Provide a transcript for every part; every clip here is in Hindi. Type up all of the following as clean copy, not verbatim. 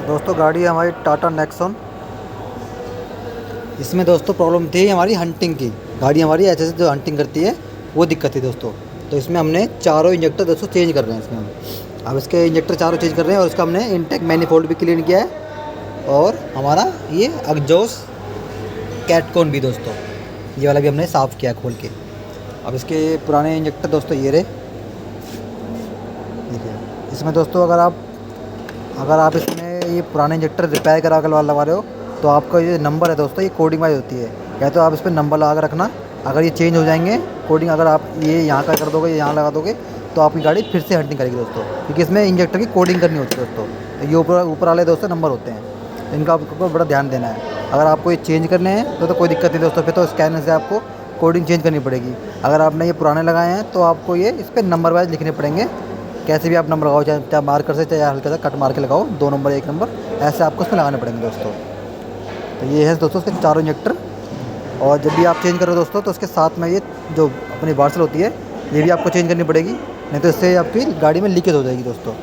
दोस्तों गाड़ी है हमारी टाटा नेक्सॉन। इसमें दोस्तों प्रॉब्लम थी हमारी हंटिंग की। गाड़ी हमारी ऐसे जो हंटिंग करती है वो दिक्कत थी दोस्तों। तो इसमें हमने चारों इंजेक्टर दोस्तों चेंज कर रहे हैं इसमें हम। अब इसके इंजेक्टर चारों चेंज कर रहे हैं और इसका हमने इनटेक मैनिफोल्ड भी क्लीन किया है और हमारा ये एग्जॉस्ट कैटकोन भी दोस्तों ये वाला भी हमने साफ़ किया खोल के। अब इसके पुराने इंजेक्टर दोस्तों ये रहे, देखिए। इसमें दोस्तों अगर आप इसमें ये पुराने इंजेक्टर रिपेयर करा कर लगा रहे हो तो आपका ये नंबर है दोस्तों, ये कोडिंग वाइज होती है। या तो आप इस पर नंबर लगा कर रखना, अगर ये चेंज हो जाएंगे कोडिंग, अगर आप ये यहाँ का कर दोगे, यहाँ लगा दोगे तो आपकी गाड़ी फिर से हंटिंग करेगी दोस्तों, क्योंकि इसमें इंजेक्टर की कोडिंग करनी होती है दोस्तों। तो ये ऊपर वाले दोस्तों नंबर होते हैं, इनका आपको बड़ा ध्यान देना है। अगर आपको ये चेंज करने हैं तो कोई दिक्कत नहीं दोस्तों, फिर तो स्कैनर से आपको कोडिंग चेंज करनी पड़ेगी। अगर आपने ये पुराने लगाए हैं तो आपको ये इस पर नंबर वाइज लिखने पड़ेंगे। कैसे भी आप नंबर लगाओ, चाहे मार्कर से, चाहे हल्का सा कट मार के लगाओ, 2 नंबर 1 नंबर, ऐसे आपको उसमें लगाने पड़ेंगे दोस्तों। तो ये है दोस्तों उसके चारों इंजेक्टर। और जब भी आप चेंज करो दोस्तों तो उसके साथ में ये जो अपनी वार्सल होती है ये भी आपको चेंज करनी पड़ेगी, नहीं तो इससे आपकी गाड़ी में लीकेज हो जाएगी दोस्तों।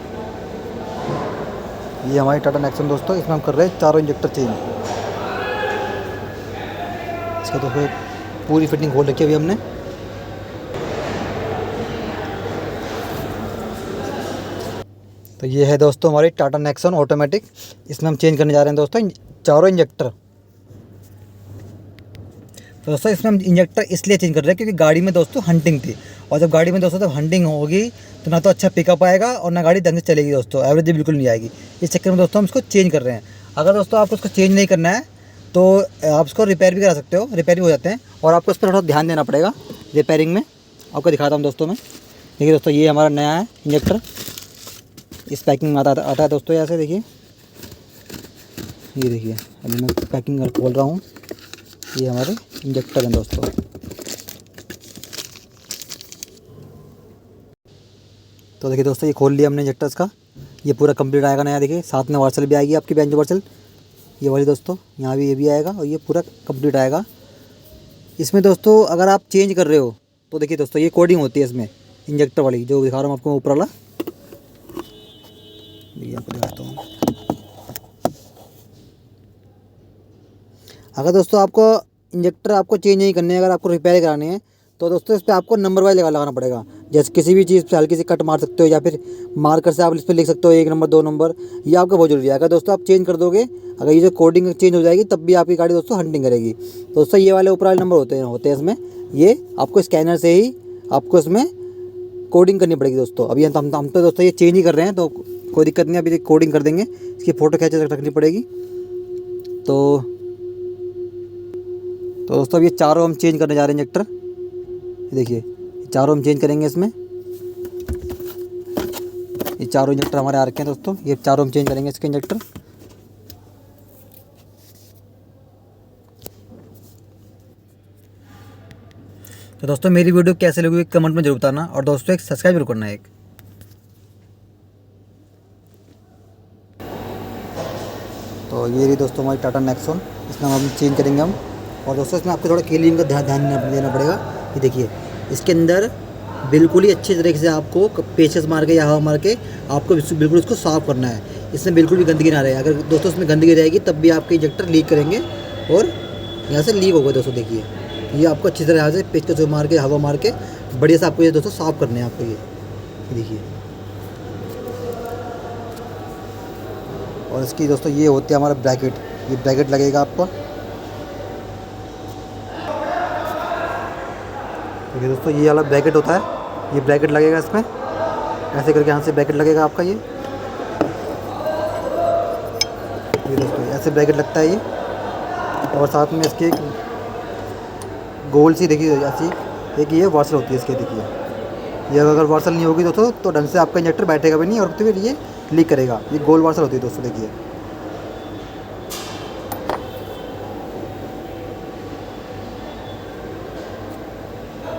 ये हमारी टाटा नेक्सॉन दोस्तों, इसमें हम कर रहे हैं चारों इंजेक्टर चेंज। इसका तो फिर पूरी फिटिंग खोल रखी है अभी हमने। तो ये है दोस्तों हमारी टाटा नेक्सॉन ऑटोमेटिक। इसमें हम चेंज करने जा रहे हैं दोस्तों चारों इंजेक्टर। तो दोस्तों इसमें हम इंजेक्टर इसलिए चेंज कर रहे हैं क्योंकि गाड़ी में दोस्तों हंटिंग थी, और जब गाड़ी में दोस्तों जब हंटिंग होगी तो ना तो अच्छा पिकअप आएगा और ना गाड़ी ढंग से चलेगी दोस्तों, एवरेज बिल्कुल नहीं आएगी। इस चक्कर में दोस्तों हम इसको चेंज कर रहे हैं। अगर दोस्तों आपको इसको चेंज नहीं करना है तो आप इसको रिपेयर भी करा सकते हो, रिपेयर भी हो जाते हैं, और आपको इस पर थोड़ा ध्यान देना पड़ेगा रिपेयरिंग में। आपको दिखाता हूँ दोस्तों मैं। देखिए दोस्तों ये हमारा नया है इंजेक्टर, इस पैकिंग में आता है दोस्तों, ऐसे देखिए। ये देखिए अभी मैं पैकिंग खोल रहा हूँ, ये हमारे इंजेक्टर हैं दोस्तों। तो देखिए दोस्तों ये खोल लिया हमने इंजेक्टर्स का, ये पूरा कंप्लीट आएगा नया। देखिए साथ में वार्सल भी आएगी आपकी, बेंच वार्सल ये वाली दोस्तों, यहाँ भी ये भी आएगा और ये पूरा कंप्लीट आएगा। इसमें दोस्तों अगर आप चेंज कर रहे हो तो देखिए दोस्तों ये कोडिंग होती है इसमें इंजेक्टर वाली, जो दिखा रहा हूँ आपको ऊपर वाला, ये आपको दिखाता हूँ। अगर दोस्तों आपको इंजेक्टर आपको चेंज नहीं करने, अगर आपको रिपेयर कराने हैं तो दोस्तों इस पर आपको नंबर वाइज लगाना पड़ेगा। जैसे किसी भी चीज़ पे हल्की सी कट मार सकते हो, या फिर मार्कर से आप इस पर लिख सकते हो 1 नंबर 2 नंबर, ये आपका बहुत जरूरी है। अगर दोस्तों आप चेंज कर दोगे, अगर ये जो कोडिंग चेंज हो जाएगी तब भी आपकी गाड़ी दोस्तों हंटिंग करेगी। दोस्तों ये वाले ऊपर वाले नंबर होते हैं इसमें, ये आपको स्कैनर से ही आपको इसमें कोडिंग करनी पड़ेगी दोस्तों। अभी हम तो दोस्तों ये चेंज ही कर रहे हैं तो कोई दिक्कत नहीं, अभी कोडिंग कर देंगे, इसकी फ़ोटो खींच रखनी पड़ेगी। तो दोस्तों अब ये चारों हम चेंज करने जा रहे हैं इंजेक्टर। देखिए चारों हम चेंज करेंगे इसमें, ये चारों इंजेक्टर हमारे आ रखे हैं दोस्तों, ये चारों हम चेंज करेंगे इसके इंजेक्टर। तो दोस्तों मेरी वीडियो कैसे लगी कमेंट में जरूर बताना, और दोस्तों एक सब्सक्राइब जरूर करना एक। तो ये रही दोस्तों हमारी टाटा नेक्सॉन, इसमें हम चेंज करेंगे हम। और दोस्तों इसमें आपको थोड़ा क्लीनिंग का ध्यान देना पड़ेगा। ये देखिए इसके अंदर बिल्कुल ही अच्छी तरीके से आपको पेचेस मार के या हवा मार के आपको बिल्कुल इसको साफ़ करना है। इसमें बिल्कुल भी गंदगी ना रहे। अगर दोस्तों इसमें गंदगी रहेगी तब भी आपके इंजेक्टर लीक करेंगे और यहाँ से लीक होगा दोस्तों। देखिए ये आपको अच्छी तरह से पेच को मार के हवा मार के बढ़िया से आपको ये दोस्तों साफ़ करने हैं आपको। ये देखिए, और इसकी दोस्तों ये होती है हमारा ब्रैकेट, ये ब्रैकेट लगेगा आपको। देखिए दोस्तों ये वाला ब्रैकेट होता है, ये ब्रैकेट लगेगा इसमें, ऐसे करके यहाँ से ब्रैकेट लगेगा आपका। ये दोस्तों ऐसे ब्रैकेट लगता है ये, और साथ में इसकी एक गोल सी देखिए ऐसी एक ये वार्सल होती है इसके। देखिए ये अगर वार्सल नहीं होगी दोस्तों तो ढंग से आपका इंजेक्टर बैठेगा भी नहीं और फिर ये लीक करेगा। ये गोल वार्सल होती है दोस्तों, देखिए।